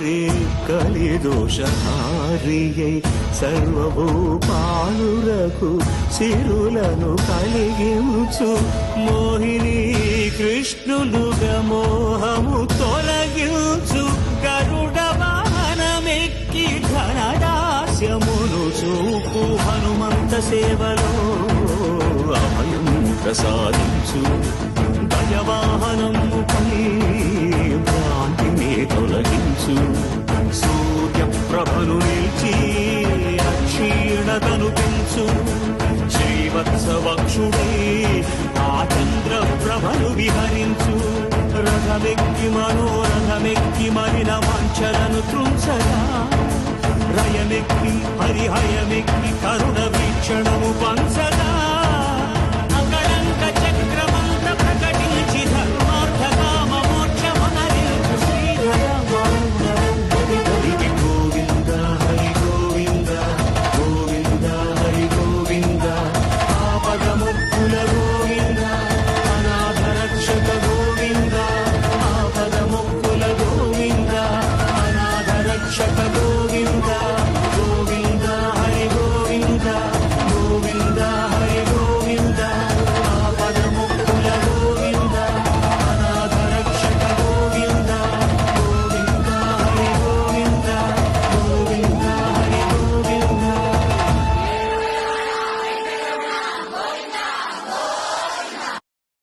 హరి కలిదోషహారియై సర్వభూపాలురకు సిరులను కలిగించు మోహిని కృష్ణులుగా మోహము తొలగించు గరుడ వాహనమెక్కి ఘనదాస్యమును చూపు హనుమంత సేవలో అభయం ప్రసాదించు గజవాహనముపై భ్రాంతిని తొలగించు సూర్యప్రభను నిలిచి అక్షీణతను పెంచు శ్రీవత్సవక్షుడై ఆ చంద్రప్రభను విహరించు రథమెక్కి మనోరథమెక్కి మరిన వాంఛలను త్రుంచగా రయమెక్కి హరిహయమెక్కి కరుణ